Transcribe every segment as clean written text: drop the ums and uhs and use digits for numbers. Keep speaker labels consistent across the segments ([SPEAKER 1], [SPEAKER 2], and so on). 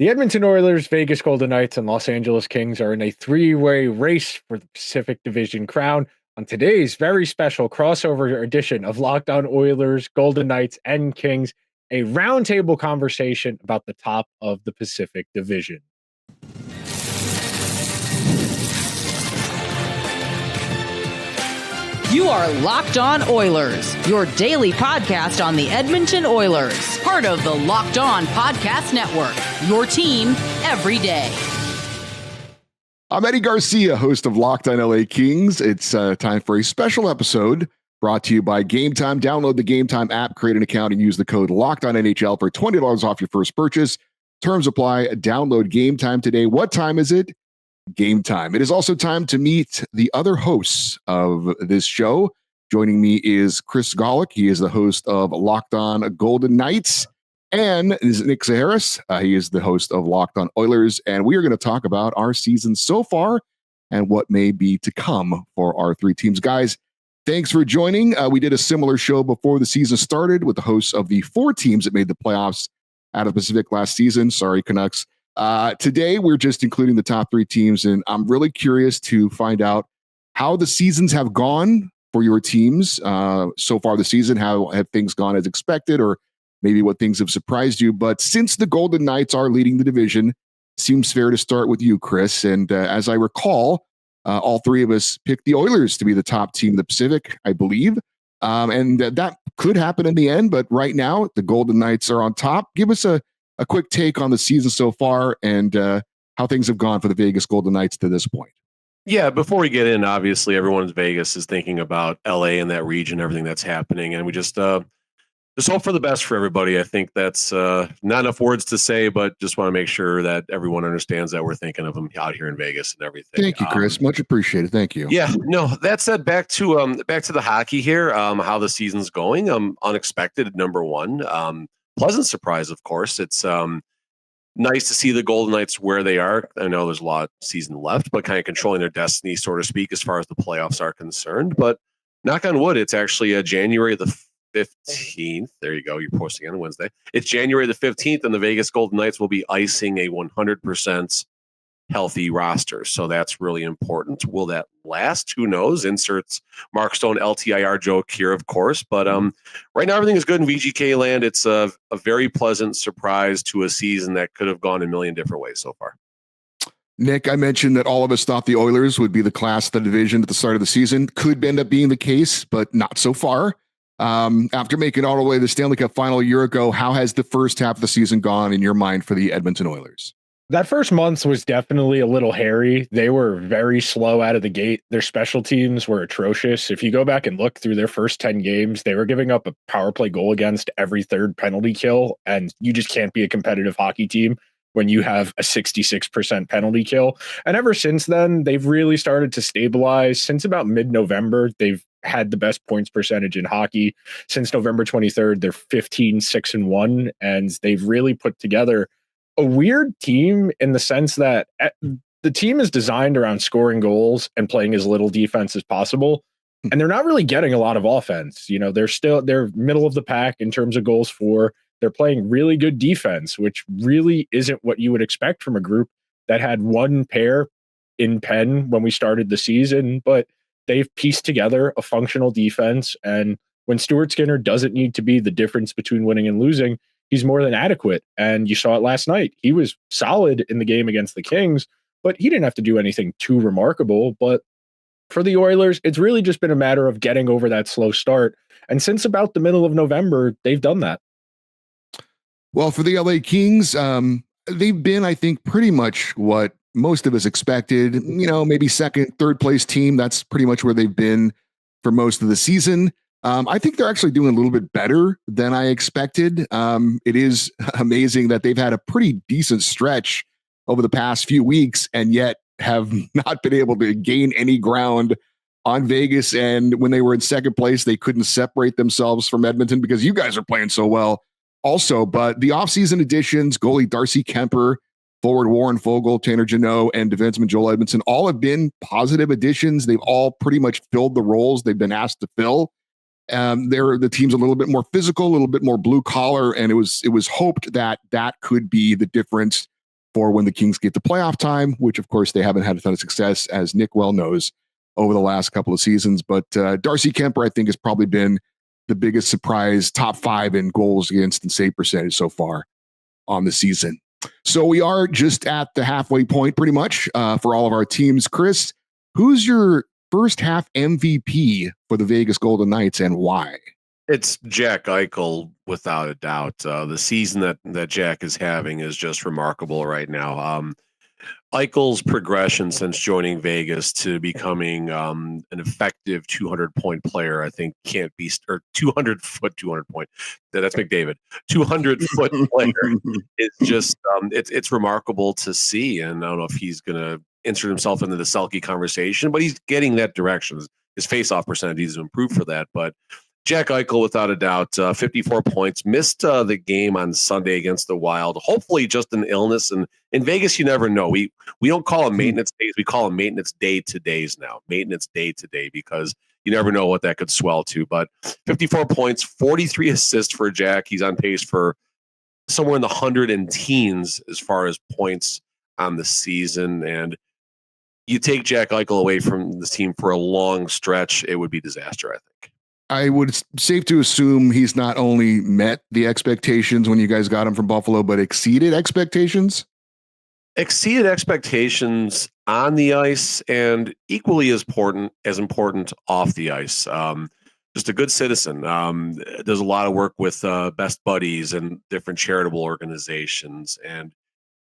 [SPEAKER 1] The Edmonton Oilers, Vegas Golden Knights, and Los Angeles Kings are in a three-way race for the Pacific Division crown. On today's very special crossover edition of Locked On Oilers, Golden Knights, and Kings, a roundtable conversation about the top of the Pacific Division.
[SPEAKER 2] You are Locked On Oilers, your daily podcast on the Edmonton Oilers, part of the Locked On Podcast Network, your team every day.
[SPEAKER 3] I'm Eddie Garcia, host of Locked On LA Kings. It's time for a special episode brought to you by Gametime. Download the Gametime app, create an account, and use the code LOCKEDONNHL for $20 off your first purchase. Terms apply. Download Gametime today. What time is it? Game time. It is also time to meet the other hosts of this show. Joining me is Chris Gawlik. He is the host of Locked On Golden Knights. And is Nick Zararis. He is the host of Locked On Oilers. And we are going to talk about our season so far and what may be to come for our three teams. Guys, thanks for joining. We did a similar show before the season started with the hosts of the four teams that made the playoffs out of the Pacific last season. Sorry, Canucks. Today, we're just including the top three teams, and I'm really curious to find out how the seasons have gone for your teams so far this season. How have things gone as expected, or maybe what things have surprised you? But since the Golden Knights are leading the division, seems fair to start with you, Chris. And as I recall, all three of us picked the Oilers to be the top team in the Pacific, I believe. And that could happen in the end, but right now, the Golden Knights are on top. Give us a quick take on the season so far and how things have gone for the Vegas Golden Knights to this point.
[SPEAKER 4] Yeah, before we get in, obviously everyone in Vegas is thinking about LA and that region, everything that's happening, and we just hope for the best for everybody. I think that's not enough words to say, but just want to make sure that everyone understands that we're thinking of them out here in Vegas and everything.
[SPEAKER 3] Thank you, Chris. Much appreciated. Thank you.
[SPEAKER 4] Yeah, no, that said, back to the hockey here, how the season's going. Unexpected, number one. Pleasant surprise, of course. It's nice to see the Golden Knights where they are. I know there's a lot of season left, but kind of controlling their destiny, so to speak, as far as the playoffs are concerned. But knock on wood, it's actually January the 15th. There you go. You're posting on Wednesday. It's January the 15th, and the Vegas Golden Knights will be icing a 100% healthy roster. So that's really important. Will that last? Who knows? Inserts Mark Stone LTIR joke here, of course. But right now, everything is good in VGK land. It's a very pleasant surprise to a season that could have gone a million different ways so far.
[SPEAKER 3] Nick, I mentioned that all of us thought the Oilers would be the class of the division at the start of the season. Could end up being the case, but not so far. After making it all the way to the Stanley Cup final a year ago, how has the first half of the season gone in your mind for the Edmonton Oilers?
[SPEAKER 1] That first month was definitely a little hairy. They were very slow out of the gate. Their special teams were atrocious. If you go back and look through their first 10 games, they were giving up a power play goal against every third penalty kill, and you just can't be a competitive hockey team when you have a 66% penalty kill. And ever since then, they've really started to stabilize. Since about mid-November, they've had the best points percentage in hockey. Since November 23rd, they're 15-6-1, and they've really put together a weird team in the sense that the team is designed around scoring goals and playing as little defense as possible. And they're not really getting a lot of offense. You know, they're middle of the pack in terms of goals for. They're playing really good defense, which really isn't what you would expect from a group that had one pair in pen when we started the season, but they've pieced together a functional defense. And when Stuart Skinner doesn't need to be the difference between winning and losing, he's more than adequate. And you saw it last night. He was solid in the game against the Kings, but he didn't have to do anything too remarkable. But for the Oilers, it's really just been a matter of getting over that slow start. And since about the middle of November, they've done that.
[SPEAKER 3] Well, for the LA Kings, they've been, I think, pretty much what most of us expected. You know, maybe second, third place team. That's pretty much where they've been for most of the season. I think they're actually doing a little bit better than I expected. It is amazing that they've had a pretty decent stretch over the past few weeks and yet have not been able to gain any ground on Vegas. And when they were in second place, they couldn't separate themselves from Edmonton because you guys are playing so well also. But the offseason additions, goalie Darcy Kemper, forward Warren Fogle, Tanner Jeannot, and defenseman Joel Edmondson all have been positive additions. They've all pretty much filled the roles they've been asked to fill. The team's a little bit more physical, a little bit more blue collar, and it was hoped that that could be the difference for when the Kings get to playoff time, which of course they haven't had a ton of success, as Nick well knows, over the last couple of seasons. But Darcy Kemper, I think, has probably been the biggest surprise, top 5 in goals against and save percentage so far on the season. So we are just at the halfway point pretty much for all of our teams. Chris, who's your first half MVP for the Vegas Golden Knights and why?
[SPEAKER 4] It's Jack Eichel, without a doubt. The season that Jack is having is just remarkable right now. Eichel's progression since joining Vegas to becoming an effective 200-point player, I think, can't be, or 200 point. That's McDavid. 200-foot player is just it's remarkable to see. And I don't know if he's going to insert himself into the Selke conversation, but he's getting that direction. His face-off percentage needs to improve for that, but. Jack Eichel, without a doubt, 54 points, missed the game on Sunday against the Wild. Hopefully just an illness. And in Vegas, you never know. We don't call them maintenance days. We call them maintenance day-to-days now. Maintenance day-to-day, because you never know what that could swell to. But 54 points, 43 assists for Jack. He's on pace for somewhere in the 100 and teens as far as points on the season. And you take Jack Eichel away from this team for a long stretch, it would be disaster, I think.
[SPEAKER 3] I would safe to assume he's not only met the expectations when you guys got him from Buffalo, but exceeded expectations.
[SPEAKER 4] Exceeded expectations on the ice, and equally as important off the ice. Just a good citizen. Does a lot of work with Best Buddies and different charitable organizations, and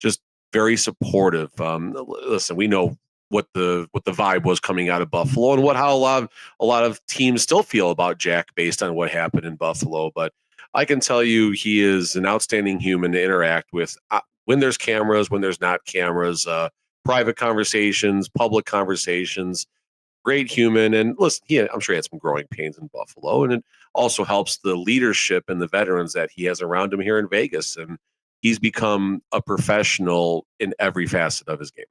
[SPEAKER 4] just very supportive. Listen, we know what the vibe was coming out of Buffalo, and how a lot of teams still feel about Jack based on what happened in Buffalo. But I can tell you, he is an outstanding human to interact with when there's cameras, when there's not cameras, private conversations, public conversations. Great human, and listen, I'm sure he had some growing pains in Buffalo, and it also helps the leadership and the veterans that he has around him here in Vegas. And he's become a professional in every facet of his game.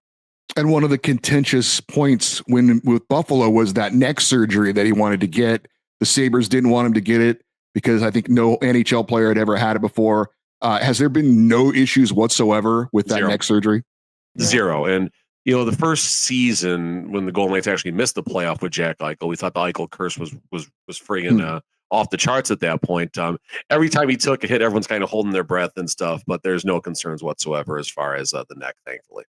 [SPEAKER 3] And one of the contentious points with Buffalo was that neck surgery that he wanted to get. The Sabres didn't want him to get it because I think no NHL player had ever had it before. Has there been no issues whatsoever with that neck surgery?
[SPEAKER 4] Zero. And, the first season when the Golden Knights actually missed the playoff with Jack Eichel, we thought the Eichel curse was friggin' off the charts at that point. Every time he took a hit, everyone's kind of holding their breath and stuff, but there's no concerns whatsoever as far as the neck, thankfully.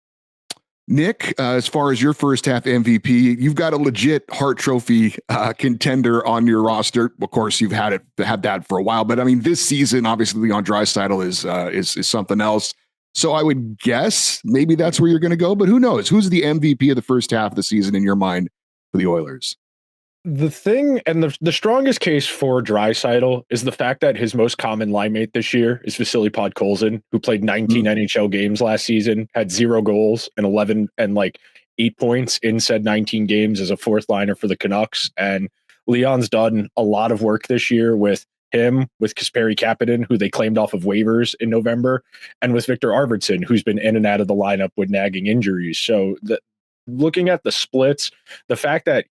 [SPEAKER 3] Nick, as far as your first half MVP, you've got a legit Hart Trophy contender on your roster. Of course, you've had that for a while, but I mean, this season, obviously, Leon Draisaitl is something else. So I would guess maybe that's where you're going to go, but who knows? Who's the MVP of the first half of the season in your mind for the Oilers?
[SPEAKER 1] The thing, and the strongest case for Draisaitl is the fact that his most common line mate this year is Vasily Podkolzin, who played 19 NHL games last season, had 0 goals and 8 points in said 19 games as a fourth liner for the Canucks. And Leon's done a lot of work this year with him, with Kasperi Kapanen, who they claimed off of waivers in November, and with Victor Arvidsson, who's been in and out of the lineup with nagging injuries. So looking at the splits, the fact that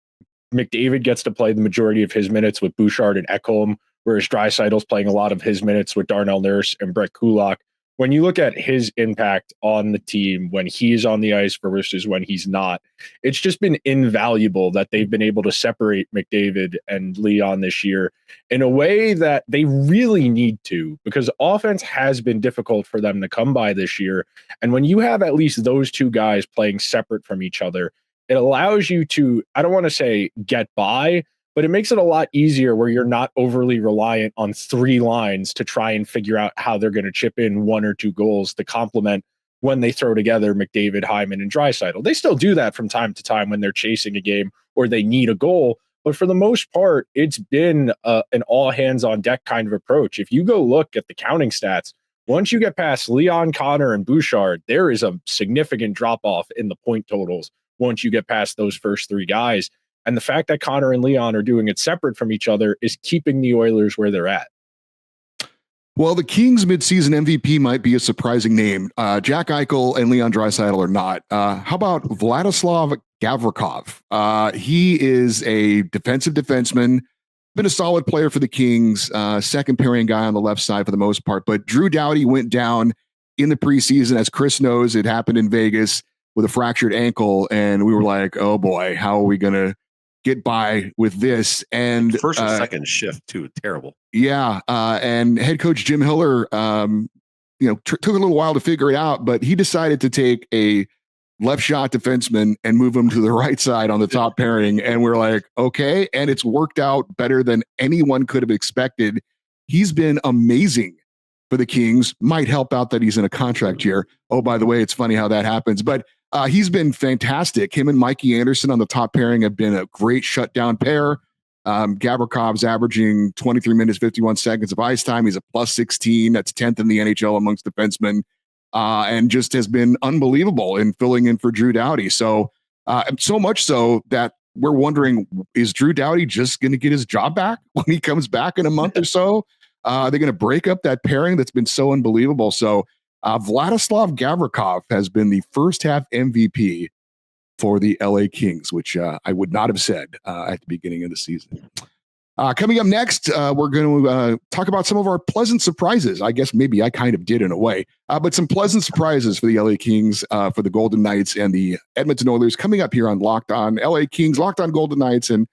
[SPEAKER 1] McDavid gets to play the majority of his minutes with Bouchard and Ekholm, whereas Draisaitl's playing a lot of his minutes with Darnell Nurse and Brett Kulak. When you look at his impact on the team when he's on the ice versus when he's not, it's just been invaluable that they've been able to separate McDavid and Leon this year in a way that they really need to, because offense has been difficult for them to come by this year. And when you have at least those two guys playing separate from each other, it allows you to, I don't want to say get by, but it makes it a lot easier where you're not overly reliant on 3 lines to try and figure out how they're going to chip in 1 or 2 goals to complement when they throw together McDavid, Hyman, and Draisaitl. They still do that from time to time when they're chasing a game or they need a goal. But for the most part, it's been an all hands on deck kind of approach. If you go look at the counting stats, once you get past Leon, Connor, and Bouchard, there is a significant drop off in the point totals once you get past those first 3 guys. And the fact that Connor and Leon are doing it separate from each other is keeping the Oilers where they're at.
[SPEAKER 3] Well, the Kings midseason MVP might be a surprising name. Jack Eichel and Leon Draisaitl are not. How about Vladislav Gavrikov? He is a defensive defenseman, been a solid player for the Kings, second pairing guy on the left side for the most part. But Drew Doughty went down in the preseason. As Chris knows, it happened in Vegas with a fractured ankle. And we were like, oh boy, how are we going to get by with this? And
[SPEAKER 4] first and second shift too. Terrible.
[SPEAKER 3] Yeah. And head coach Jim Hiller, took a little while to figure it out, but he decided to take a left shot defenseman and move him to the right side on the top pairing. And we're like, okay. And it's worked out better than anyone could have expected. He's been amazing for the Kings. Might help out that he's in a contract year. Oh, by the way, it's funny how that happens, but he's been fantastic. Him and Mikey Anderson on the top pairing have been a great shutdown pair. Gavrikov's averaging 23 minutes, 51 seconds of ice time. He's a plus 16. That's 10th in the NHL amongst defensemen. And just has been unbelievable in filling in for Drew Doughty. So much so that we're wondering, is Drew Doughty just going to get his job back when he comes back in a month or so? They're going to break up that pairing that's been so unbelievable. So Vladislav Gavrikov has been the first half MVP for the LA Kings, which I would not have said at the beginning of the season. Coming up next, we're going to talk about some of our pleasant surprises. I guess maybe I kind of did in a way, but some pleasant surprises for the LA Kings, for the Golden Knights and the Edmonton Oilers coming up here on Locked On LA Kings, Locked On Golden Knights, and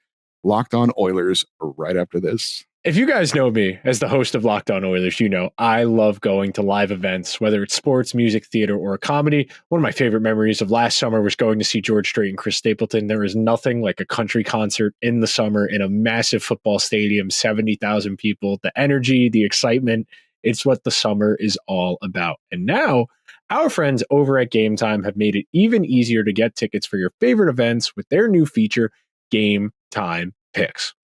[SPEAKER 3] Locked On Oilers right after this.
[SPEAKER 1] If you guys know me as the host of Locked On Oilers, you know I love going to live events, whether it's sports, music, theater, or a comedy. One of my favorite memories of last summer was going to see George Strait and Chris Stapleton. There is nothing like a country concert in the summer in a massive football stadium, 70,000 people. The energy, the excitement, it's what the summer is all about. And now our friends over at Gametime have made it even easier to get tickets for your favorite events with their new feature, Gametime Picks.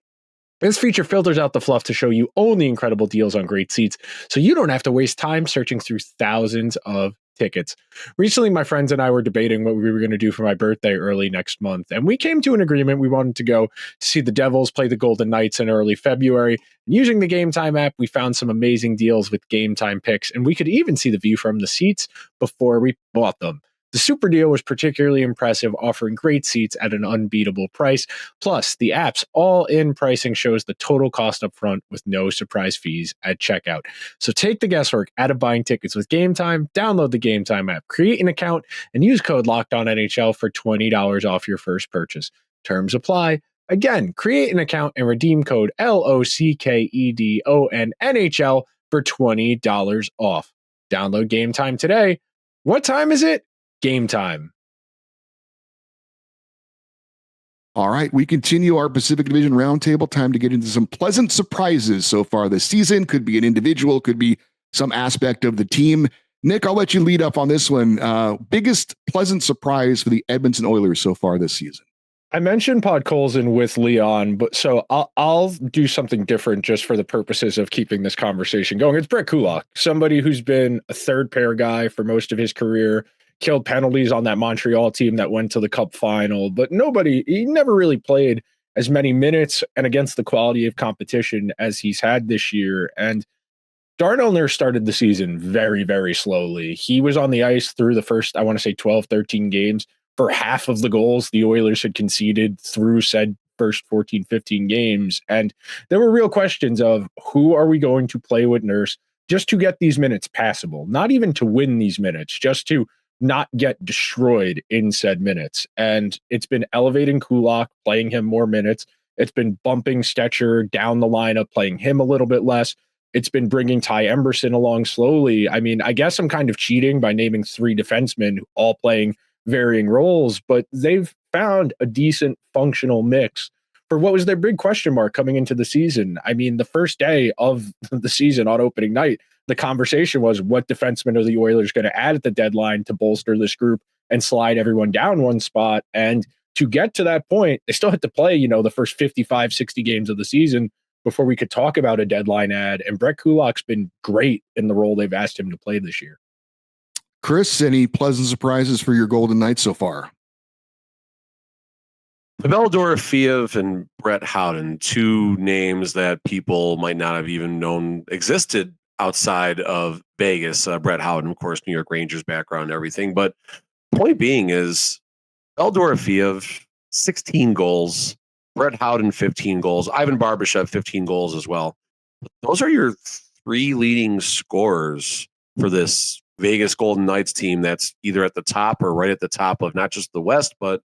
[SPEAKER 1] This feature filters out the fluff to show you only incredible deals on great seats, so you don't have to waste time searching through thousands of tickets. Recently, my friends and I were debating what we were going to do for my birthday early next month, and we came to an agreement. We wanted to go to see the Devils play the Golden Knights in early February. And using the Gametime app, we found some amazing deals with Gametime Picks, and we could even see the view from the seats before we bought them. The super deal was particularly impressive, offering great seats at an unbeatable price. Plus, the app's all-in pricing shows the total cost up front with no surprise fees at checkout. So take the guesswork out of buying tickets with Gametime. Download the Gametime app, create an account, and use code LOCKEDONNHL for $20 off your first purchase. Terms apply. Again, create an account and redeem code LOCKEDONNHL for $20 off. Download Gametime today. What time is it? Gametime.
[SPEAKER 3] All right, we continue our Pacific Division Roundtable. Time to get into some pleasant surprises so far this season. Could be an individual, could be some aspect of the team. Nick, I'll let you lead up on this one. Biggest pleasant surprise for the Edmonton Oilers so far this season.
[SPEAKER 1] I mentioned Podkolzin with Leon, but so I'll do something different just for the purposes of keeping this conversation going. It's Brett Kulak, somebody who's been a third pair guy for most of his career, killed penalties on that Montreal team that went to the Cup final, but he never really played as many minutes and against the quality of competition as he's had this year. And Darnell Nurse started the season very, very slowly. He was on the ice through the first, 12, 13 games for half of the goals the Oilers had conceded through said first 14, 15 games. And there were real questions of who are we going to play with Nurse just to get these minutes passable, not even to win these minutes, just to not get destroyed in said minutes. And it's been elevating Kulak, playing him more minutes. It's been bumping Stetcher down the lineup, playing him a little bit less. It's been bringing Ty Emberson along slowly. I mean, I guess I'm kind of cheating by naming three defensemen all playing varying roles, but they've found a decent functional mix for what was their big question mark coming into the season. I mean, the first day of the season on opening night, the conversation was what defensemen are the Oilers going to add at the deadline to bolster this group and slide everyone down one spot. And to get to that point, they still had to play, the first 55, 60 games of the season before we could talk about a deadline ad. And Brett Kulak's been great in the role they've asked him to play this year.
[SPEAKER 3] Chris, any pleasant surprises for your Golden Knights so far?
[SPEAKER 4] Pavel Dorofeev and Brett Howden, two names that people might not have even known existed outside of Vegas. Brett Howden, of course, New York Rangers background and everything. But point being is Pavel Dorofeev, 16 goals. Brett Howden, 15 goals. Ivan Barbashev, 15 goals as well. Those are your three leading scorers for this Vegas Golden Knights team that's either at the top or right at the top of not just the West, but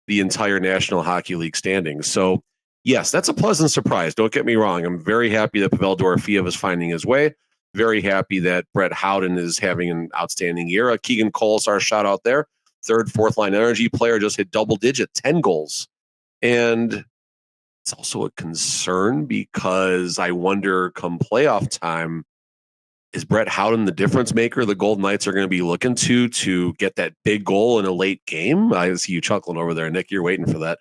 [SPEAKER 4] the entire National Hockey League standings. So, yes, that's a pleasant surprise. Don't get me wrong. I'm very happy that Pavel Dorofeev is finding his way. Very happy that Brett Howden is having an outstanding year. Keegan Cole's our shout out there. Third, fourth line energy player, just hit double digit, 10 goals. And it's also a concern because I wonder come playoff time, is Brett Howden the difference maker the Golden Knights are going to be looking to get that big goal in a late game? I see you chuckling over there, Nick. You're waiting for that.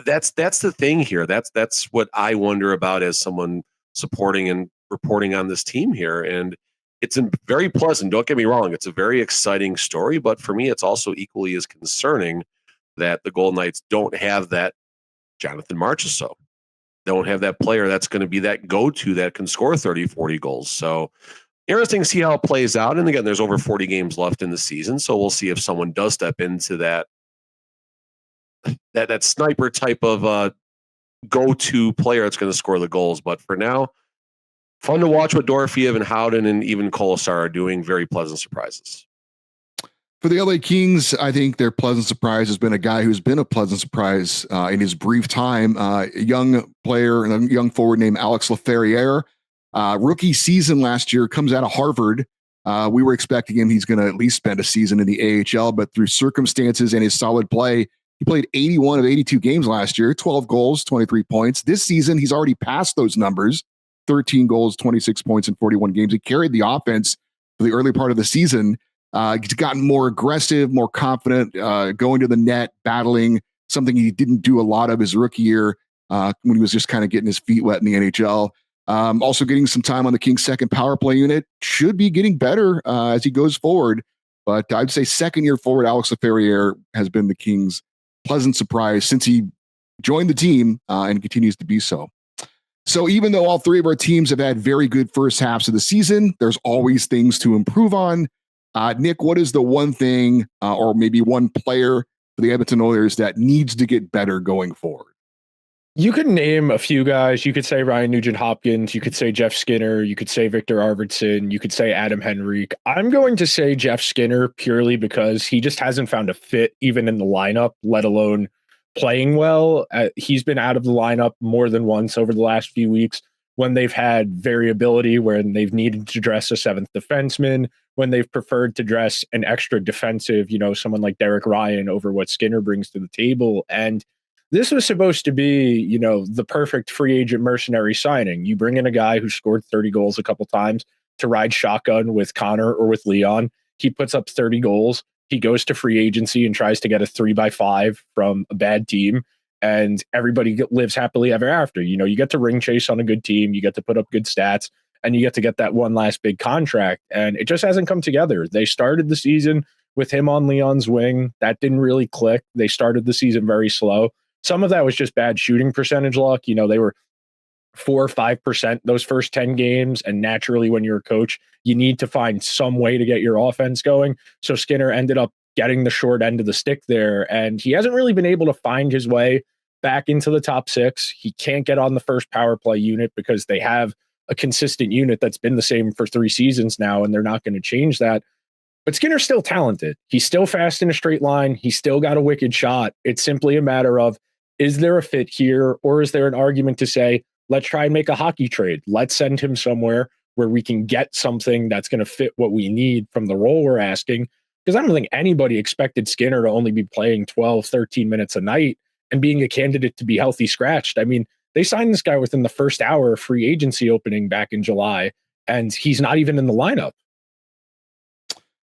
[SPEAKER 4] That's the thing here. That's what I wonder about as someone supporting and reporting on this team here. And it's very pleasant. Don't get me wrong. It's a very exciting story, but for me, it's also equally as concerning that the Golden Knights don't have that Jonathan Marchessault. Don't have that player that's going to be that go-to that can score 30, 40 goals. So interesting to see how it plays out. And again, there's over 40 games left in the season. So we'll see if someone does step into that sniper type of go-to player that's going to score the goals. But for now, fun to watch what Dorofeev and Howden and even Kolesar are doing. Very pleasant surprises.
[SPEAKER 3] For the LA Kings, I think their pleasant surprise has been a guy who's been a pleasant surprise in his brief time. A young player and a young forward named Alex Laferriere. Rookie season last year, comes out of Harvard. We were expecting him. He's going to at least spend a season in the AHL, but through circumstances and his solid play, he played 81 of 82 games last year, 12 goals, 23 points. This season, he's already passed those numbers, 13 goals, 26 points in 41 games. He carried the offense for the early part of the season. He's gotten more aggressive, more confident, going to the net, battling, something he didn't do a lot of his rookie year when he was just kind of getting his feet wet in the NHL. Also getting some time on the Kings' second power play unit. Should be getting better as he goes forward. But I'd say second-year forward Alex Laferriere has been the Kings' pleasant surprise since he joined the team and continues to be so. So even though all three of our teams have had very good first halves of the season, there's always things to improve on. Nick, what is the one thing or maybe one player for the Edmonton Oilers that needs to get better going forward?
[SPEAKER 1] You could name a few guys. You could say Ryan Nugent-Hopkins. You could say Jeff Skinner. You could say Victor Arvidsson. You could say Adam Henrique. I'm going to say Jeff Skinner purely because he just hasn't found a fit even in the lineup, let alone playing well. He's been out of the lineup more than once over the last few weeks when they've had variability, when they've needed to dress a seventh defenseman, when they've preferred to dress an extra defensive, someone like Derek Ryan over what Skinner brings to the table. And this was supposed to be, the perfect free agent mercenary signing. You bring in a guy who scored 30 goals a couple times to ride shotgun with Connor or with Leon. He puts up 30 goals. He goes to free agency and tries to get a 3x5 from a bad team. And everybody lives happily ever after. You get to ring chase on a good team. You get to put up good stats. And you get to get that one last big contract. And it just hasn't come together. They started the season with him on Leon's wing. That didn't really click. They started the season very slow. Some of that was just bad shooting percentage luck. They were 4 or 5% those first 10 games. And naturally, when you're a coach, you need to find some way to get your offense going. So Skinner ended up getting the short end of the stick there. And he hasn't really been able to find his way back into the top six. He can't get on the first power play unit because they have a consistent unit that's been the same for 3 seasons now, and they're not going to change that. But Skinner's still talented. He's still fast in a straight line. He's still got a wicked shot. It's simply a matter of, is there a fit here, or is there an argument to say, let's try and make a hockey trade? Let's send him somewhere where we can get something that's going to fit what we need from the role we're asking. Because I don't think anybody expected Skinner to only be playing 12, 13 minutes a night and being a candidate to be healthy scratched. I mean, they signed this guy within the first hour of free agency opening back in July, and he's not even in the lineup.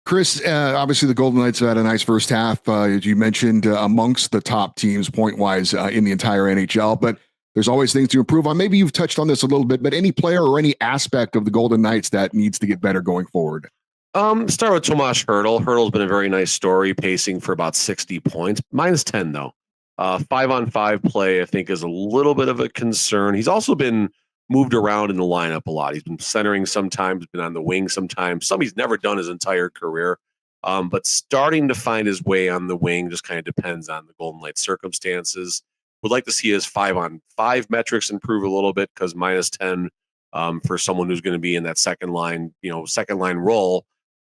[SPEAKER 3] Chris, obviously the Golden Knights have had a nice first half, as you mentioned, amongst the top teams point-wise in the entire NHL, but there's always things to improve on. Maybe you've touched on this a little bit, but any player or any aspect of the Golden Knights that needs to get better going forward?
[SPEAKER 4] Start with Tomas Hertl. Hertl's been a very nice story, pacing for about 60 points. Minus 10, though. 5-on-5 play, I think, is a little bit of a concern. He's also been moved around in the lineup a lot. He's been centering sometimes, been on the wing sometimes. Some he's never done his entire career. But starting to find his way on the wing just kind of depends on the Golden Knights circumstances. Would like to see his 5-on-5 metrics improve a little bit because minus 10 for someone who's going to be in that second line role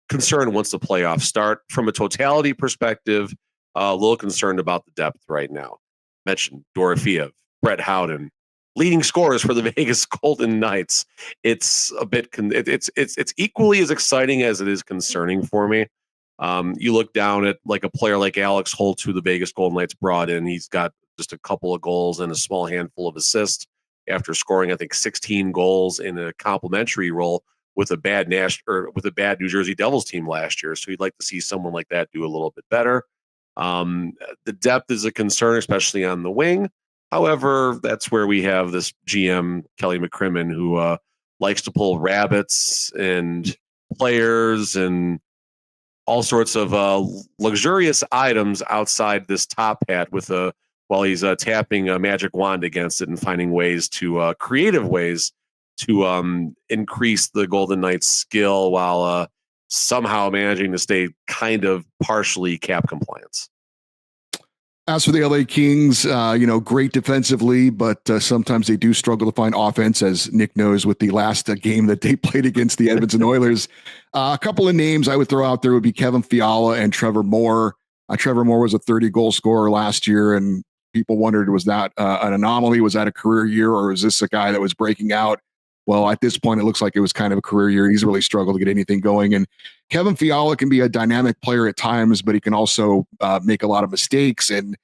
[SPEAKER 4] concerned once the playoffs start. From a totality perspective, a little concerned about the depth right now. Mentioned Dorofeev, Brett Howden, leading scorers for the Vegas Golden Knights. It's a bit it's equally as exciting as it is concerning for me. You look down at like a player like Alex Holt, who the Vegas Golden Knights brought in. He's got just a couple of goals and a small handful of assists after scoring, I think, 16 goals in a complimentary role with a bad New Jersey Devils team last year. So you'd like to see someone like that do a little bit better. The depth is a concern, especially on the wing. However, that's where we have this GM, Kelly McCrimmon, who likes to pull rabbits and players and all sorts of luxurious items outside this top hat while he's tapping a magic wand against it and finding ways to creative ways to increase the Golden Knights' skill while somehow managing to stay kind of partially cap compliance.
[SPEAKER 3] As for the LA Kings, great defensively, but sometimes they do struggle to find offense, as Nick knows with the last game that they played against the Edmonton Oilers. A couple of names I would throw out there would be Kevin Fiala and Trevor Moore. Trevor Moore was a 30-goal scorer last year, and people wondered, was that an anomaly? Was that a career year, or is this a guy that was breaking out? Well, at this point, it looks like it was kind of a career year. He's really struggled to get anything going. And Kevin Fiala can be a dynamic player at times, but he can also make a lot of mistakes and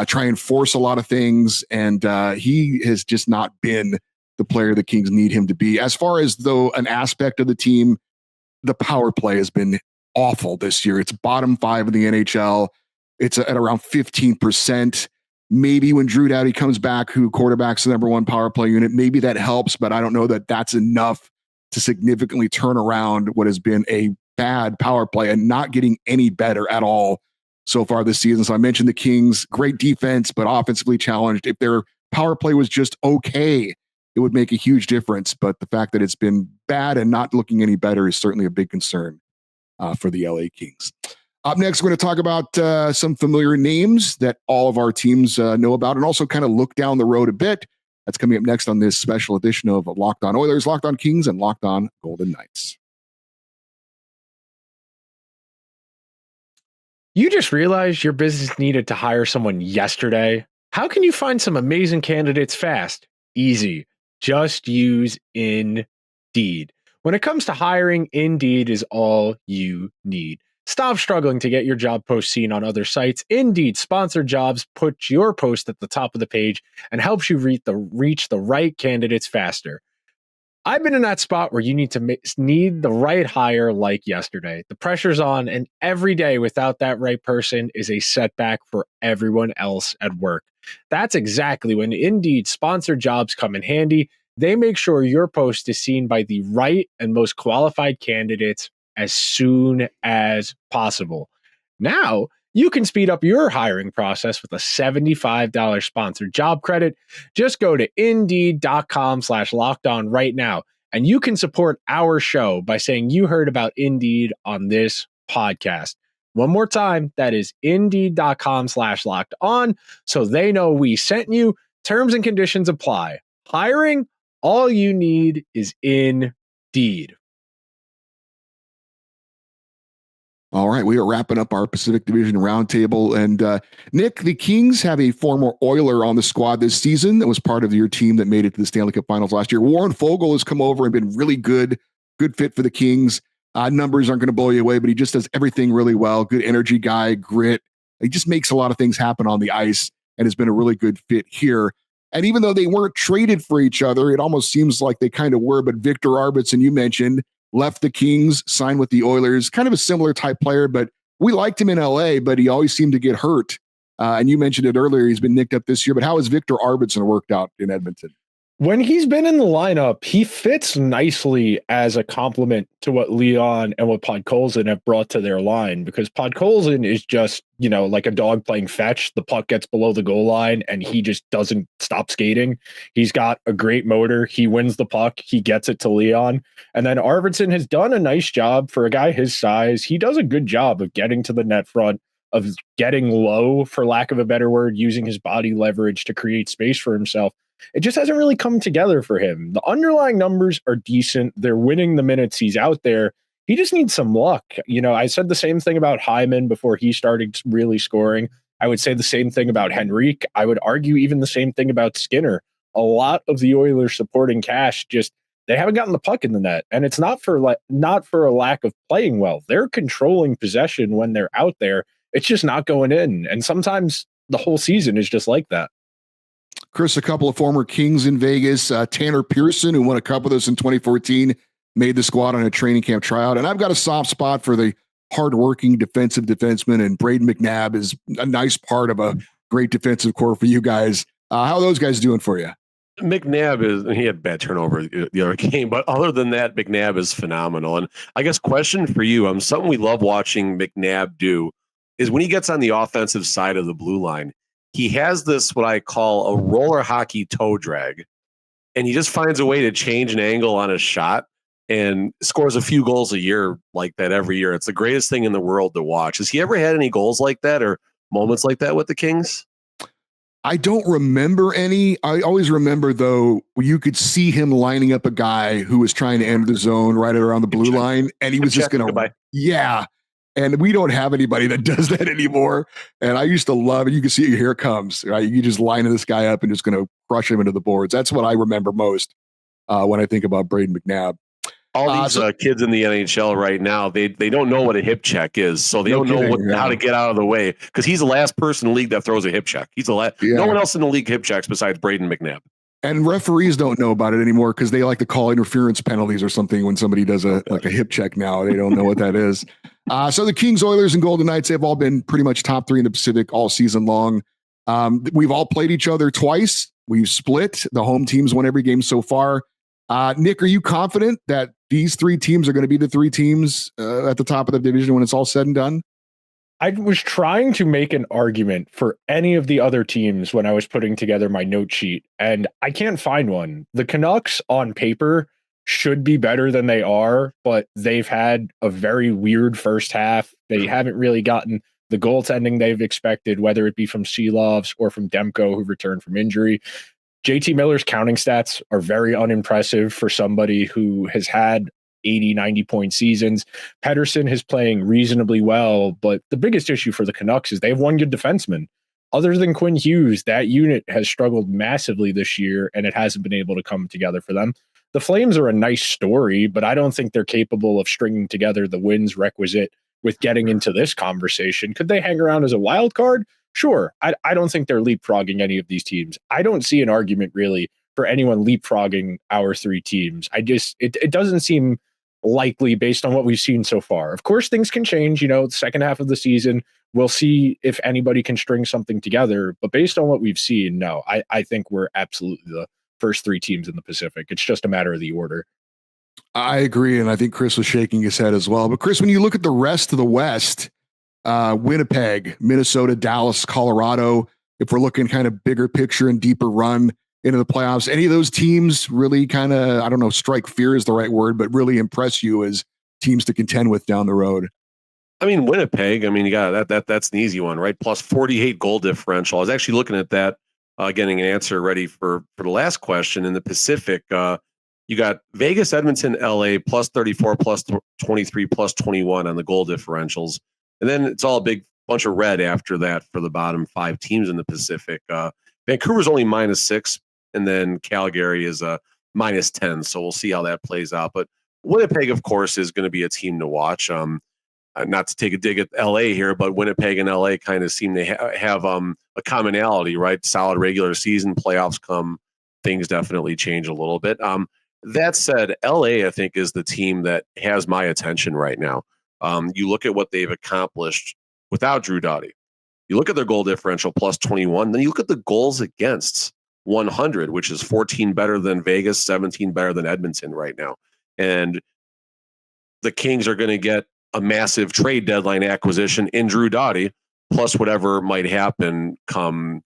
[SPEAKER 3] try and force a lot of things. And he has just not been the player the Kings need him to be. As far as, though, an aspect of the team, the power play has been awful this year. It's bottom 5 in the NHL. It's at around 15%. Maybe when Drew Doughty comes back, who quarterbacks the number 1 power play unit, maybe that helps, but I don't know that that's enough to significantly turn around what has been a bad power play and not getting any better at all so far this season. So I mentioned the Kings, great defense, but offensively challenged. If their power play was just okay, it would make a huge difference. But the fact that it's been bad and not looking any better is certainly a big concern for the LA Kings. Up next, we're going to talk about some familiar names that all of our teams know about, and also kind of look down the road a bit. That's coming up next on this special edition of Locked On Oilers, Locked On Kings, and Locked On Golden Knights.
[SPEAKER 1] You just realized your business needed to hire someone yesterday? How can you find some amazing candidates fast? Easy. Just use Indeed. When it comes to hiring, Indeed is all you need. Stop struggling to get your job post seen on other sites. Indeed Sponsored Jobs puts your post at the top of the page and helps you reach the right candidates faster. I've been in that spot where you need the right hire like yesterday. The pressure's on, and every day without that right person is a setback for everyone else at work. That's exactly when Indeed Sponsored Jobs come in handy. They make sure your post is seen by the right and most qualified candidates as soon as possible. Now, you can speed up your hiring process with a $75 sponsored job credit. Just go to Indeed.com/lockedon right now, and you can support our show by saying you heard about Indeed on this podcast. One more time, that is Indeed.com/lockedon, so they know we sent you. Terms and conditions apply. Hiring, all you need is Indeed.
[SPEAKER 3] All right, we are wrapping up our Pacific Division roundtable. And Nick, the Kings have a former Oiler on the squad this season that was part of your team that made it to the Stanley Cup Finals last year. Warren Fogle has come over and been really good fit for the Kings. Numbers aren't going to blow you away, but he just does everything really well. Good energy guy, grit. He just makes a lot of things happen on the ice and has been a really good fit here. And even though they weren't traded for each other, it almost seems like they kind of were. But Victor Arvidsson, you mentioned, left the Kings, signed with the Oilers, kind of a similar type player, but we liked him in LA, but he always seemed to get hurt. And you mentioned it earlier, he's been nicked up this year, but how has Victor Arvidsson worked out in Edmonton?
[SPEAKER 1] When he's been in the lineup, he fits nicely as a complement to what Leon and what Podkolzin have brought to their line, because Podkolzin is just, like a dog playing fetch. The puck gets below the goal line and he just doesn't stop skating. He's got a great motor. He wins the puck. He gets it to Leon. And then Arvidsson has done a nice job for a guy his size. He does a good job of getting to the net front, of getting low, for lack of a better word, using his body leverage to create space for himself. It just hasn't really come together for him. The underlying numbers are decent. They're winning the minutes he's out there. he just needs some luck. I said the same thing about Hyman before he started really scoring. I would say the same thing about Henrique. I would argue even the same thing about Skinner. A lot of the Oilers supporting cast just they haven't gotten the puck in the net, and it's not for a lack of playing well. They're controlling possession when they're out there. It's just not going in, and sometimes the whole season is just like that.
[SPEAKER 3] Chris, a couple of former Kings in Vegas. Tanner Pearson, who won a cup with us in 2014, made the squad on a training camp tryout. And I've got a soft spot for the hardworking defensive defenseman, and Braden McNabb is a nice part of a great defensive core for you guys. How are those guys doing for you?
[SPEAKER 4] McNabb he had bad turnover the other game, but other than that, McNabb is phenomenal. And I guess question for you, something we love watching McNabb do is when he gets on the offensive side of the blue line, he has this, what I call a roller hockey toe drag, and he just finds a way to change an angle on a shot and scores a few goals a year like that every year. It's the greatest thing in the world to watch. Has he ever had any goals like that or moments like that with the Kings?
[SPEAKER 3] I don't remember any. I always remember, though, you could see him lining up a guy who was trying to enter the zone right around the blue line, and he was just going to, yeah. And we don't have anybody that does that anymore. And I used to love it. You can see here it comes, right? You just line this guy up and just going to crush him into the boards. That's what I remember most when I think about Braden McNabb.
[SPEAKER 4] All these kids in the NHL right now, they don't know what a hip check is, so they don't know how to get out of the way, because he's the last person in the league that throws a hip check. He's the last. Yeah. No one else in the league hip checks besides Braden McNabb.
[SPEAKER 3] And referees don't know about it anymore because they like to call interference penalties or something when somebody does a hip check now. They don't know what that is. So the Kings, Oilers, and Golden Knights, they've all been pretty much top three in the Pacific all season long. We've all played each other twice. We've split. The home teams won every game so far. Nick, are you confident that these three teams are going to be the three teams at the top of the division when it's all said and done?
[SPEAKER 1] I was trying to make an argument for any of the other teams when I was putting together my note sheet, and I can't find one. The Canucks on paper should be better than they are, but they've had a very weird first half. They haven't really gotten the goaltending they've expected, whether it be from Seelovs or from Demko, who returned from injury. JT Miller's counting stats are very unimpressive for somebody who has had 80, 90-point seasons. Pettersson is playing reasonably well, but the biggest issue for the Canucks is they have one good defenseman. Other than Quinn Hughes, that unit has struggled massively this year, and it hasn't been able to come together for them. The Flames are a nice story, but I don't think they're capable of stringing together the wins requisite with getting into this conversation. Could they hang around as a wild card? Sure. I don't think they're leapfrogging any of these teams. I don't see an argument really for anyone leapfrogging our three teams. It doesn't seem likely based on what we've seen so far. Of course, things can change, the second half of the season. We'll see if anybody can string something together. But based on what we've seen, no, I think we're absolutely the first three teams in the Pacific. It's just a matter of the order.
[SPEAKER 3] I agree. And I think Chris was shaking his head as well. But Chris, when you look at the rest of the West, Winnipeg, Minnesota, Dallas, Colorado, if we're looking kind of bigger picture and deeper run into the playoffs, any of those teams really kind of, I don't know, strike fear is the right word, but really impress you as teams to contend with down the road?
[SPEAKER 4] I mean, Winnipeg, you got that's an easy one, right? Plus 48 goal differential. I was actually looking at that, getting an answer ready for the last question. In the Pacific, you got Vegas, Edmonton, LA, plus 34, plus 23, plus 21 on the goal differentials. And then it's all a big bunch of red after that for the bottom five teams in the Pacific. Vancouver's only -6, and then Calgary is -10. So we'll see how that plays out. But Winnipeg, of course, is going to be a team to watch. Not to take a dig at LA here, but Winnipeg and LA kind of seem to have a commonality, right? Solid regular season, playoffs come, things definitely change a little bit. That said, LA, I think, is the team that has my attention right now. You look at what they've accomplished without Drew Doughty. You look at their goal differential, plus 21. Then you look at the goals against, 100, which is 14 better than Vegas, 17 better than Edmonton right now. And the Kings are going to get a massive trade deadline acquisition in Drew Doughty, plus whatever might happen come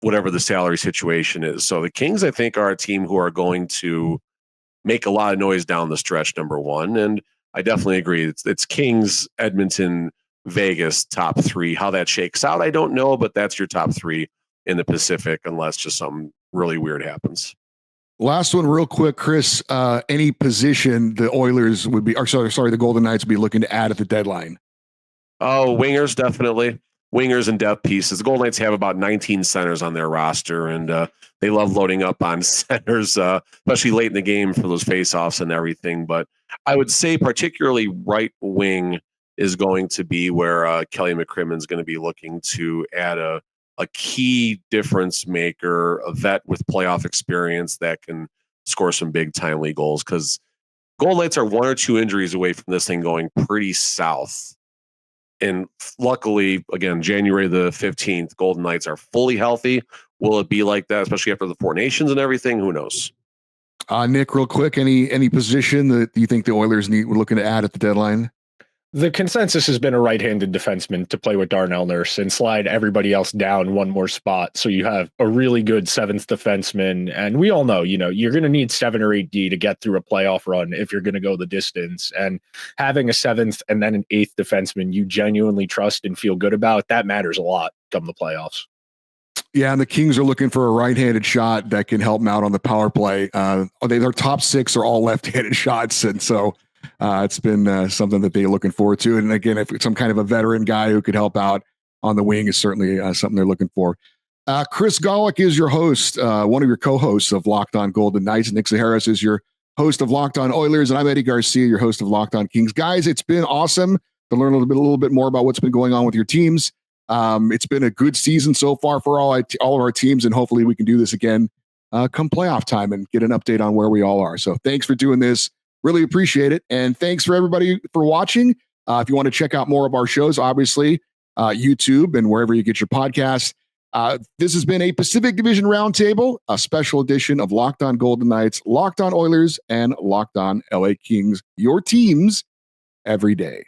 [SPEAKER 4] whatever the salary situation is. So the Kings, I think, are a team who are going to make a lot of noise down the stretch, number one. And I definitely agree. It's Kings, Edmonton, Vegas, top three. How that shakes out, I don't know, but that's your top three in the Pacific, unless just something really weird happens.
[SPEAKER 3] Last one real quick, Chris. Any position the Oilers would be, or sorry, the Golden Knights would be looking to add at the deadline?
[SPEAKER 4] Oh, wingers, definitely. Wingers and depth pieces. The Golden Knights have about 19 centers on their roster, and they love loading up on centers, especially late in the game for those faceoffs and everything. But I would say particularly right wing is going to be where Kelly McCrimmon is going to be looking to add a key difference maker, a vet with playoff experience that can score some big timely goals, because Golden Knights are 1 or 2 injuries away from this thing going pretty south. And luckily, again, January the 15th, Golden Knights are fully healthy. Will it be like that, especially after the Four Nations and everything? Who knows?
[SPEAKER 3] Nick, real quick, any position that you think the Oilers we're looking to add at the deadline?
[SPEAKER 1] The consensus has been a right-handed defenseman to play with Darnell Nurse and slide everybody else down one more spot. So you have a really good 7th defenseman. And we all know, you're going to need 7 or 8D to get through a playoff run if you're going to go the distance. And having a 7th and then an 8th defenseman you genuinely trust and feel good about, that matters a lot come the playoffs.
[SPEAKER 3] Yeah, and the Kings are looking for a right-handed shot that can help them out on the power play. Their top 6 are all left-handed shots, and so it's been something that they're looking forward to. And again, if some kind of a veteran guy who could help out on the wing is certainly something they're looking for. Chris Gawlik is your host, one of your co-hosts of Locked On Golden Knights. Nick Zararis is your host of Locked On Oilers, and I'm Eddie Garcia, your host of Locked On Kings. Guys, it's been awesome to learn a little bit more about what's been going on with your teams. It's been a good season so far for all of our teams, and hopefully we can do this again come playoff time and get an update on where we all are. So thanks for doing this. Really appreciate it. And thanks for everybody for watching. If you want to check out more of our shows, obviously, YouTube and wherever you get your podcasts. This has been a Pacific Division Roundtable, a special edition of Locked On Golden Knights, Locked On Oilers, and Locked On LA Kings, your teams every day.